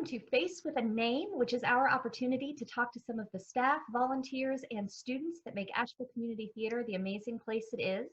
to Face with a Name, which is our opportunity to talk to some of the staff, volunteers, and students that make Asheville Community Theatre the amazing place it is.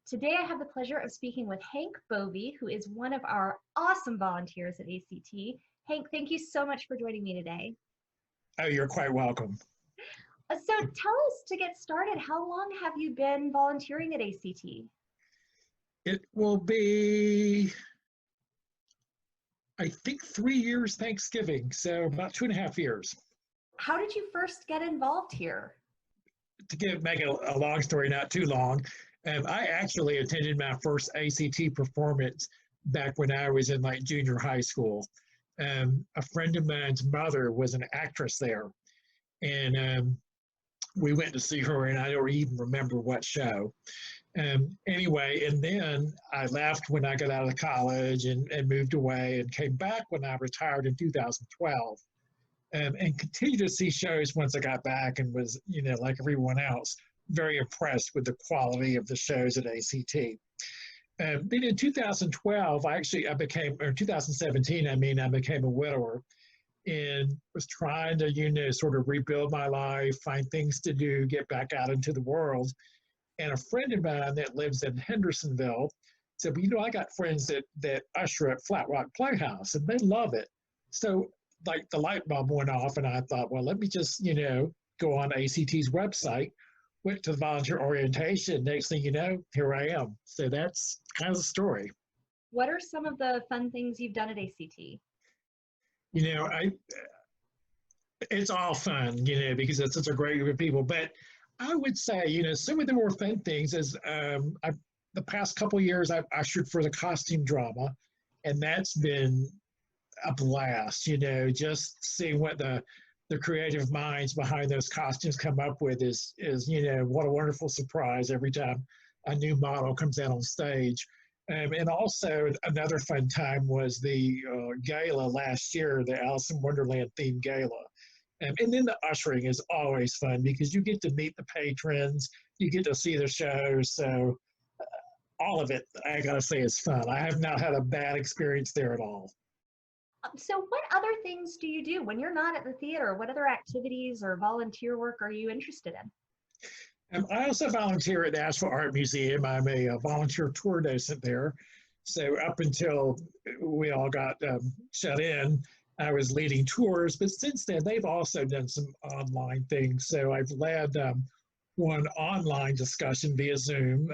Today, I have the pleasure of speaking with Hank Bovee, who is one of our awesome volunteers at ACT. Hank, thank you so much for joining me today. Oh, you're quite welcome. So tell us, to get started, how long have you been volunteering at ACT? It will be, I think, 3 years Thanksgiving, so about 2.5 years. How did you first get involved here? To make a long story not too long, I actually attended my first ACT performance back when I was in like junior high school. A friend of mine's mother was an actress there, and we went to see her, and I don't even remember what show. Anyway, and then I left when I got out of college and moved away, and came back when I retired in 2012, and continued to see shows once I got back, and was, like everyone else, very impressed with the quality of the shows at ACT. Then in 2012, or 2017, I became a widower and was trying to, sort of rebuild my life, find things to do, get back out into the world. And a friend of mine that lives in Hendersonville said, well, I got friends that usher at Flat Rock Playhouse, and they love it. So like the light bulb went off, and I thought, well, let me just, go on ACT's website, went to the volunteer orientation. Next thing you know, here I am. So that's kind of the story. What are some of the fun things you've done at ACT? It's all fun, because it's such a great group of people. But I would say, some of the more fun things is the past couple of years I've ushered for the costume drama, and that's been a blast. Just seeing what the creative minds behind those costumes come up with is what a wonderful surprise every time a new model comes out on stage. And also another fun time was the gala last year, the Alice in Wonderland themed gala. And then the ushering is always fun because you get to meet the patrons, you get to see the show. So all of it, I gotta say, is fun. I have not had a bad experience there at all. So what other things do you do when you're not at the theater? What other activities or volunteer work are you interested in? I also volunteer at the Asheville Art Museum. I'm a volunteer tour docent there. So up until we all got shut in, I was leading tours, but since then they've also done some online things. So I've led one online discussion via Zoom,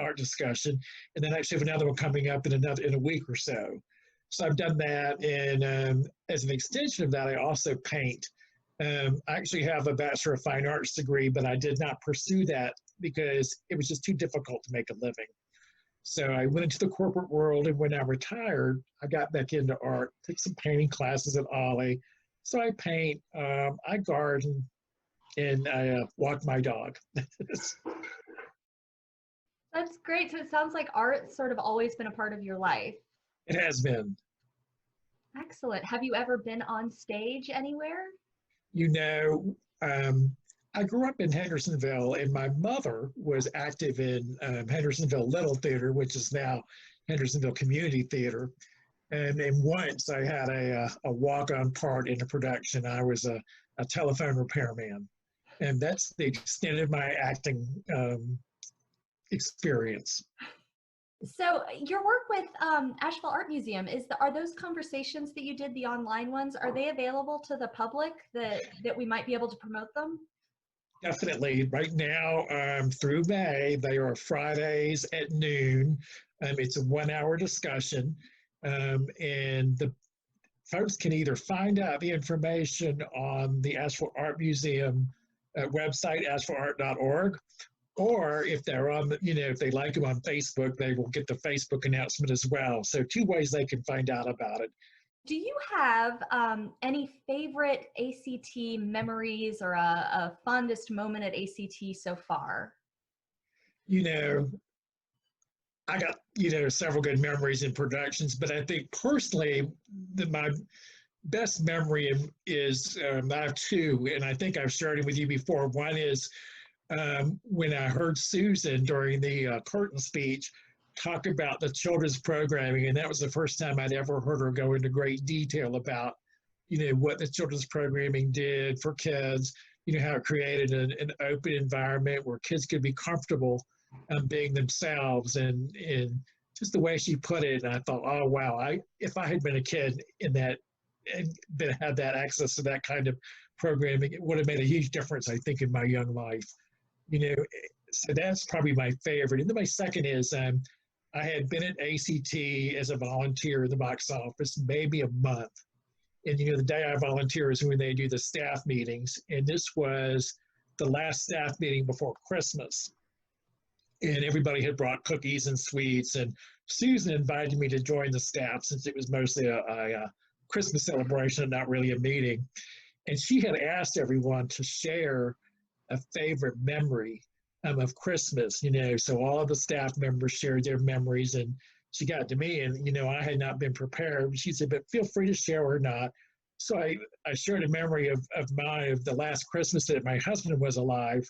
art discussion, and then actually have another one coming up in a week or so. So I've done that, and as an extension of that, I also paint. I actually have a Bachelor of Fine Arts degree, but I did not pursue that because it was just too difficult to make a living. So I went into the corporate world, and when I retired, I got back into art, took some painting classes at Ollie. So I paint, I garden, and I walk my dog. That's great. So it sounds like art's sort of always been a part of your life. It has been. Excellent. Have you ever been on stage anywhere? I grew up in Hendersonville, and my mother was active in Hendersonville Little Theater, which is now Hendersonville Community Theatre. And once I had a walk-on part in a production. I was a telephone repairman. And that's the extent of my acting experience. So your work with Asheville Art Museum, are those conversations that you did, the online ones, are they available to the public that we might be able to promote them? Definitely. Right now, through May, they are Fridays at noon. It's a 1-hour discussion, and the folks can either find out the information on the Asheville Art Museum website, ashevilleart.org, or if they're on, if they like them on Facebook, they will get the Facebook announcement as well. So 2 ways they can find out about it. Do you have any favorite ACT memories or a fondest moment at ACT so far? I got, several good memories in productions, but I think personally my best memory is, I have 2, and I think I've shared it with you before. One is when I heard Susan during the curtain speech talk about the children's programming, and that was the first time I'd ever heard her go into great detail about what the children's programming did for kids, how it created an open environment where kids could be comfortable being themselves, and just the way she put it. And I thought, oh, wow, if I had been a kid in that and had that access to that kind of programming, it would have made a huge difference, I think, in my young life. So that's probably my favorite. And then my second is I had been at ACT as a volunteer in the box office maybe a month. And, the day I volunteer is when they do the staff meetings. And this was the last staff meeting before Christmas. And everybody had brought cookies and sweets. And Susan invited me to join the staff since it was mostly a Christmas celebration and not really a meeting. And she had asked everyone to share a favorite memory of Christmas, so all of the staff members shared their memories, and she got to me, and, I had not been prepared. She said, but feel free to share or not. So I shared a memory of mine of the last Christmas that my husband was alive.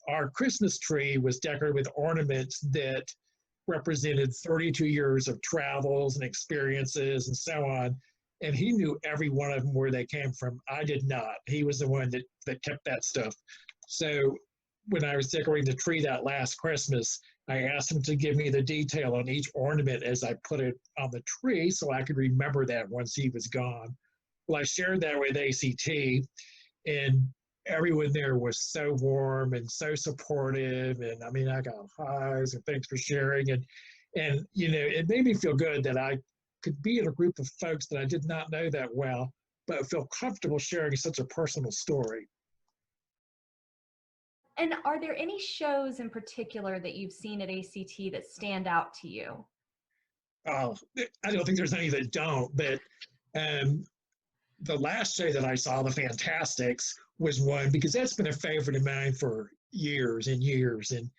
Our Christmas tree was decorated with ornaments that represented 32 years of travels and experiences and so on. And he knew every one of them where they came from. I did not. He was the one that kept that stuff. So when I was decorating the tree that last Christmas, I asked him to give me the detail on each ornament as I put it on the tree so I could remember that once he was gone. Well, I shared that with ACT, and everyone there was so warm and so supportive. And I mean, I got highs and thanks for sharing. And it made me feel good that I could be in a group of folks that I did not know that well, but feel comfortable sharing such a personal story. And are there any shows in particular that you've seen at ACT that stand out to you? Oh, I don't think there's any that don't, but the last show that I saw, The Fantastics, was one because that's been a favorite of mine for years and years. And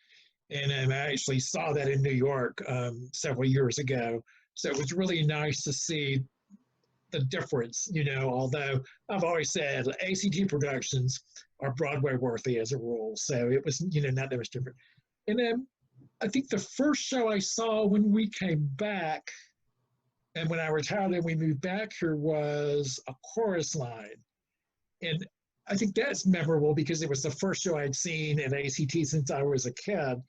I actually saw that in New York several years ago. So it was really nice to see the difference, although I've always said ACT productions are Broadway worthy as a rule. So it was, not that much different. And then I think the first show I saw when we came back and when I retired and we moved back here was A Chorus Line. And I think that's memorable because it was the first show I'd seen at ACT since I was a kid.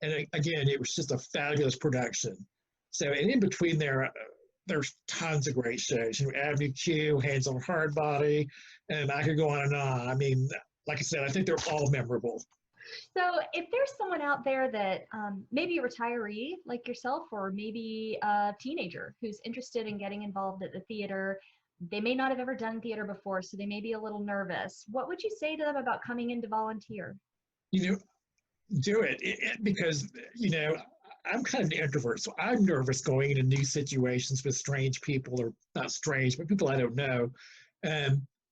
And again, it was just a fabulous production. So, and in between there's tons of great shows. Avenue Q, Hands on Hardbody, and I could go on and on. I mean, like I said, I think they're all memorable. So if there's someone out there that maybe a retiree like yourself, or maybe a teenager who's interested in getting involved at the theater, they may not have ever done theater before, so they may be a little nervous. What would you say to them about coming in to volunteer? Do it because, I'm kind of an introvert, so I'm nervous going into new situations with strange people, or not strange, but people I don't know.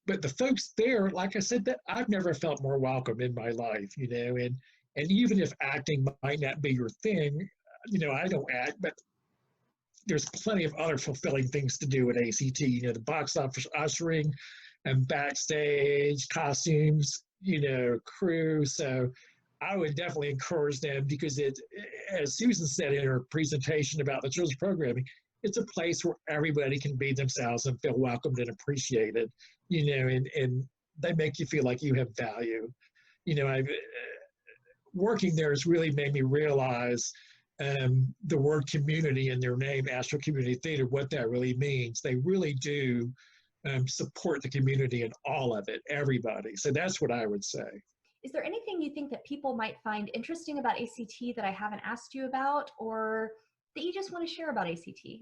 But the folks there, like I said, that I've never felt more welcome in my life, and even if acting might not be your thing, I don't act, but there's plenty of other fulfilling things to do at ACT, the box office ushering and backstage, costumes, crew. So I would definitely encourage them because as Susan said in her presentation about the children's programming, it's a place where everybody can be themselves and feel welcomed and appreciated, and they make you feel like you have value. Working there has really made me realize the word community in their name, Asheville Community Theatre, what that really means. They really do support the community and all of it, everybody. So that's what I would say. Is there anything you think that people might find interesting about ACT that I haven't asked you about, or that you just want to share about ACT?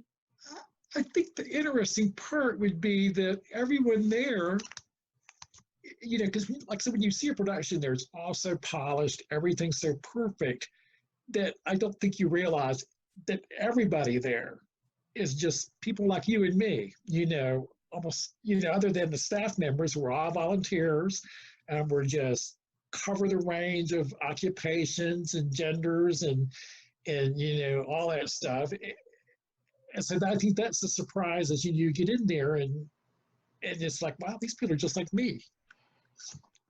I think the interesting part would be that everyone there, because like I said, when you see a production there, it's all so polished, everything's so perfect, that I don't think you realize that everybody there is just people like you and me, almost, other than the staff members, we're all volunteers, and we're just cover the range of occupations and genders and all that stuff. And so I think that's the surprise as you get in there and it's like, wow, these people are just like me.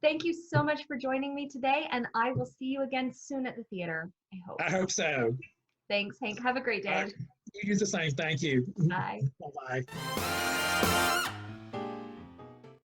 Thank you so much for joining me today, and I will see you again soon at the theater, I hope. I hope so. Thanks, Hank. Have a great day. You do the same. Thank you. Bye. Bye-bye.